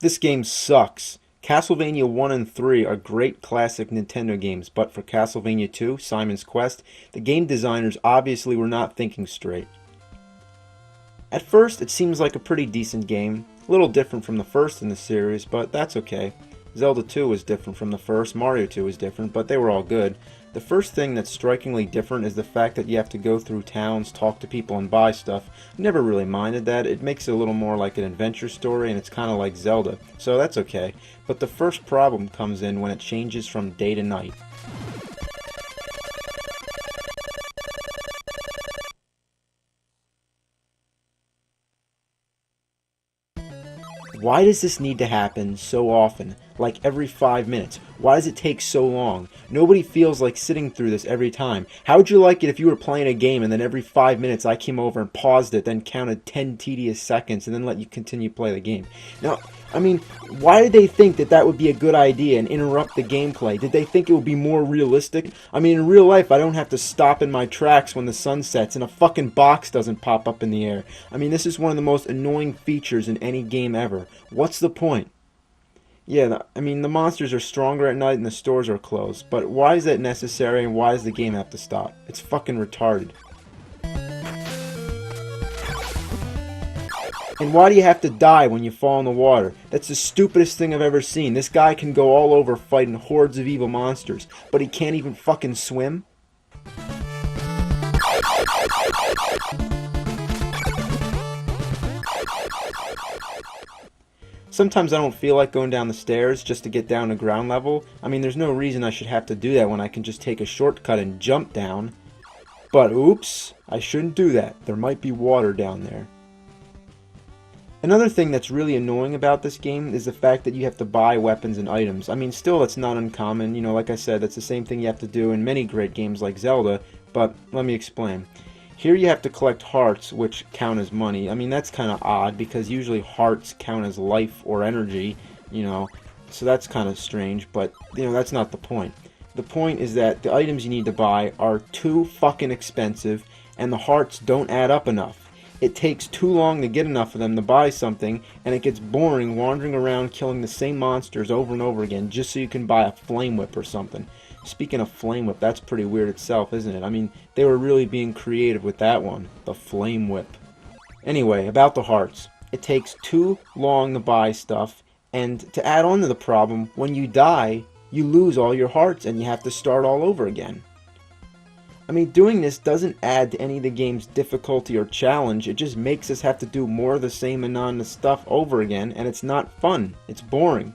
This game sucks. Castlevania 1 and 3 are great classic Nintendo games, but for Castlevania 2, Simon's Quest, the game designers obviously were not thinking straight. At first, it seems like a pretty decent game, a little different from the first in the series, but that's okay. Zelda 2 was different from the first, Mario 2 was different, but they were all good. The first thing that's strikingly different is the fact that you have to go through towns, talk to people, and buy stuff. Never really minded that. It makes it a little more like an adventure story, and it's kind of like Zelda, so that's okay. But the first problem comes in when it changes from day to night. Why does this need to happen so often? Like every 5 minutes? Why does it take so long? Nobody feels like sitting through this every time. How would you like it if you were playing a game and then every 5 minutes I came over and paused it, then counted 10 tedious seconds and then let you continue play the game? Now, why did they think that that would be a good idea and interrupt the gameplay? Did they think it would be more realistic? In real life, I don't have to stop in my tracks when the sun sets and a fucking box doesn't pop up in the air. This is one of the most annoying features in any game ever. What's the point? Yeah, the monsters are stronger at night and the stores are closed, but why is that necessary and why does the game have to stop? It's fucking retarded. And why do you have to die when you fall in the water? That's the stupidest thing I've ever seen. This guy can go all over fighting hordes of evil monsters, but he can't even fucking swim? Sometimes I don't feel like going down the stairs just to get down to ground level. There's no reason I should have to do that when I can just take a shortcut and jump down. But oops, I shouldn't do that. There might be water down there. Another thing that's really annoying about this game is the fact that you have to buy weapons and items. Still, that's not uncommon. Like I said, that's the same thing you have to do in many great games like Zelda, but let me explain. Here you have to collect hearts, which count as money. That's kind of odd, because usually hearts count as life or energy, so that's kind of strange, but, that's not the point. The point is that the items you need to buy are too fucking expensive, and the hearts don't add up enough. It takes too long to get enough of them to buy something, and it gets boring wandering around killing the same monsters over and over again just so you can buy a flame whip or something. Speaking of flame whip, that's pretty weird itself, isn't it? They were really being creative with that one. The flame whip. Anyway, about the hearts. It takes too long to buy stuff, and to add on to the problem, when you die, you lose all your hearts and you have to start all over again. Doing this doesn't add to any of the game's difficulty or challenge, it just makes us have to do more of the same monotonous stuff over again, and it's not fun. It's boring.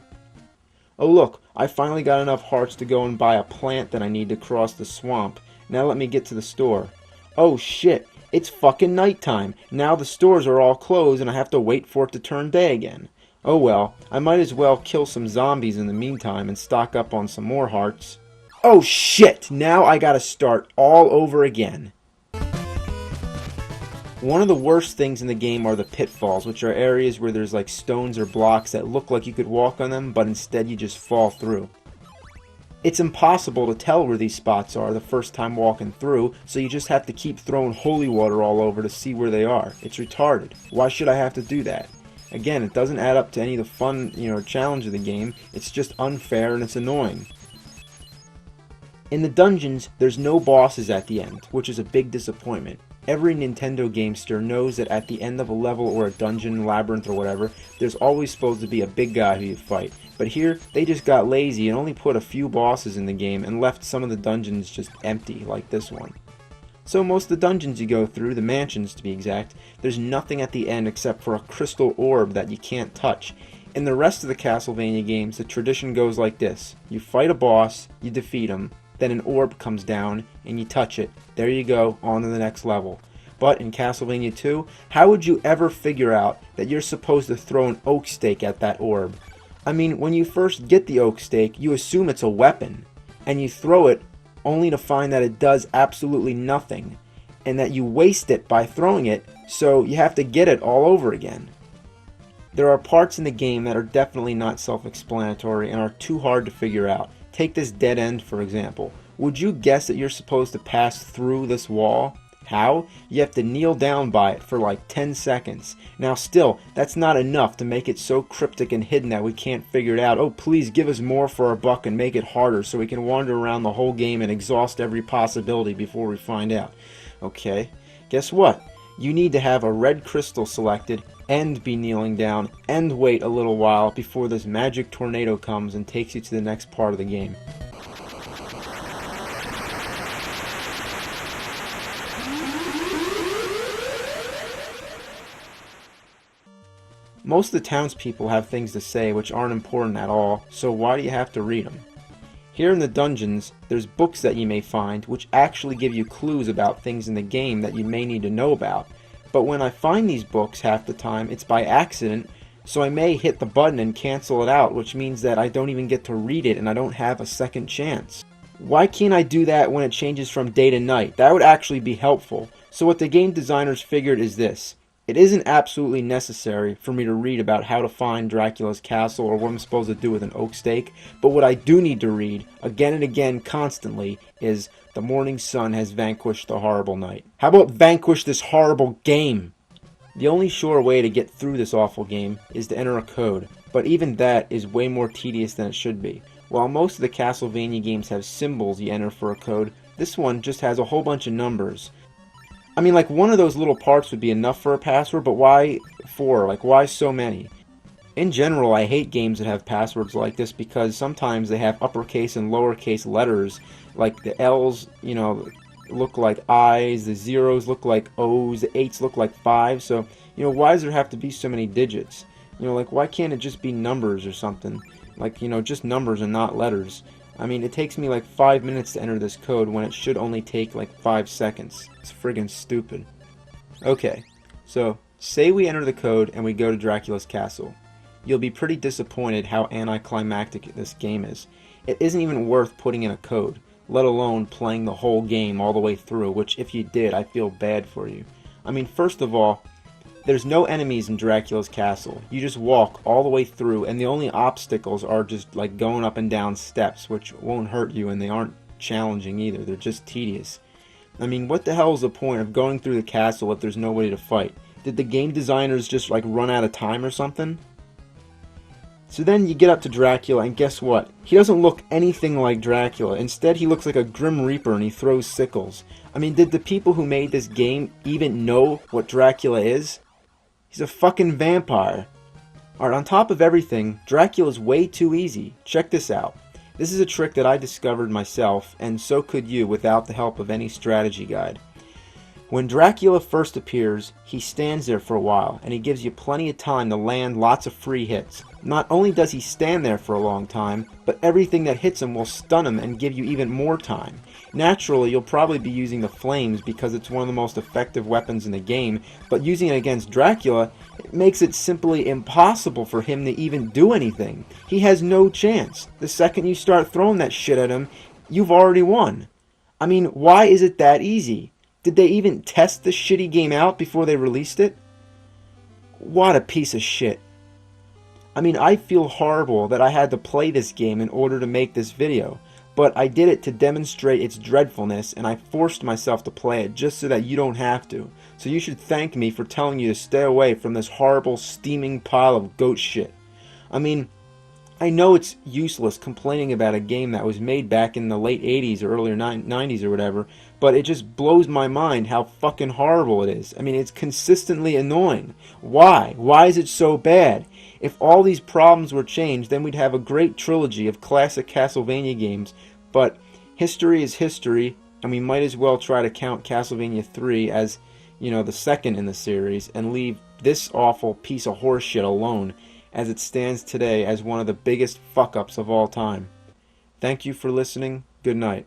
Oh look, I finally got enough hearts to go and buy a plant that I need to cross the swamp. Now let me get to the store. Oh shit, it's fucking nighttime. Now the stores are all closed and I have to wait for it to turn day again. Oh well, I might as well kill some zombies in the meantime and stock up on some more hearts. Oh shit, now I gotta start all over again. One of the worst things in the game are the pitfalls, which are areas where there's like stones or blocks that look like you could walk on them, but instead you just fall through. It's impossible to tell where these spots are the first time walking through, so you just have to keep throwing holy water all over to see where they are. It's retarded. Why should I have to do that? Again, it doesn't add up to any of the fun, challenge of the game. It's just unfair and it's annoying. In the dungeons, there's no bosses at the end, which is a big disappointment. Every Nintendo gamester knows that at the end of a level or a dungeon, labyrinth or whatever, there's always supposed to be a big guy who you fight. But here, they just got lazy and only put a few bosses in the game and left some of the dungeons just empty, like this one. So most of the dungeons you go through, the mansions to be exact, there's nothing at the end except for a crystal orb that you can't touch. In the rest of the Castlevania games, the tradition goes like this. You fight a boss, you defeat him, then an orb comes down, and you touch it. There you go, on to the next level. But in Castlevania 2, how would you ever figure out that you're supposed to throw an oak stake at that orb? When you first get the oak stake, you assume it's a weapon, and you throw it only to find that it does absolutely nothing, and that you waste it by throwing it, so you have to get it all over again. There are parts in the game that are definitely not self-explanatory and are too hard to figure out. Take this dead end, for example. Would you guess that you're supposed to pass through this wall? How? You have to kneel down by it for like 10 seconds. Now still, that's not enough to make it so cryptic and hidden that we can't figure it out. Oh, please give us more for our buck and make it harder so we can wander around the whole game and exhaust every possibility before we find out. Okay, guess what? You need to have a red crystal selected and be kneeling down and wait a little while before this magic tornado comes and takes you to the next part of the game. Most of the townspeople have things to say which aren't important at all, so why do you have to read them? Here in the dungeons, there's books that you may find which actually give you clues about things in the game that you may need to know about. But when I find these books half the time, it's by accident, so I may hit the button and cancel it out, which means that I don't even get to read it and I don't have a second chance. Why can't I do that when it changes from day to night? That would actually be helpful. So what the game designers figured is this. It isn't absolutely necessary for me to read about how to find Dracula's castle or what I'm supposed to do with an oak stake, but what I do need to read, again and again constantly, is the morning sun has vanquished the horrible night. How about vanquish this horrible game? The only sure way to get through this awful game is to enter a code, but even that is way more tedious than it should be. While most of the Castlevania games have symbols you enter for a code, this one just has a whole bunch of numbers. I mean, like, one of those little parts would be enough for a password, but why 4? Like, why so many? In general, I hate games that have passwords like this because sometimes they have uppercase and lowercase letters. Like, the L's, you know, look like I's, the zeros look like O's, the 8's look like 5's. So, you know, why does there have to be so many digits? You know, like, why can't it just be numbers or something? Like, you know, just numbers and not letters. I mean, it takes me like 5 minutes to enter this code when it should only take like 5 seconds. It's friggin' stupid. Okay, so say we enter the code and we go to Dracula's castle. You'll be pretty disappointed how anticlimactic this game is. It isn't even worth putting in a code, let alone playing the whole game all the way through, which if you did, I feel bad for you. I mean, first of all, there's no enemies in Dracula's castle. You just walk all the way through, and the only obstacles are just like going up and down steps, which won't hurt you, and they aren't challenging either. They're just tedious. I mean, what the hell is the point of going through the castle if there's nobody to fight? Did the game designers just like run out of time or something? So then you get up to Dracula, and guess what? He doesn't look anything like Dracula. Instead, he looks like a Grim Reaper, and he throws sickles. I mean, did the people who made this game even know what Dracula is? He's a fucking vampire. Alright, on top of everything, Dracula's way too easy. Check this out. This is a trick that I discovered myself, and so could you without the help of any strategy guide. When Dracula first appears, he stands there for a while, and he gives you plenty of time to land lots of free hits. Not only does he stand there for a long time, but everything that hits him will stun him and give you even more time. Naturally, you'll probably be using the flames because it's one of the most effective weapons in the game, but using it against Dracula, it makes it simply impossible for him to even do anything. He has no chance. The second you start throwing that shit at him, you've already won. I mean, why is it that easy? Did they even test this shitty game out before they released it? What a piece of shit. I mean, I feel horrible that I had to play this game in order to make this video, but I did it to demonstrate its dreadfulness, and I forced myself to play it just so that you don't have to. So you should thank me for telling you to stay away from this horrible, steaming pile of goat shit. I mean, I know it's useless complaining about a game that was made back in the late 80s or earlier 90s or whatever, but it just blows my mind how fucking horrible it is. I mean, it's consistently annoying. Why? Why is it so bad? If all these problems were changed, then we'd have a great trilogy of classic Castlevania games, but history is history, and we might as well try to count Castlevania 3 as, you know, the second in the series, and leave this awful piece of horseshit alone, as it stands today as one of the biggest fuck-ups of all time. Thank you for listening. Good night.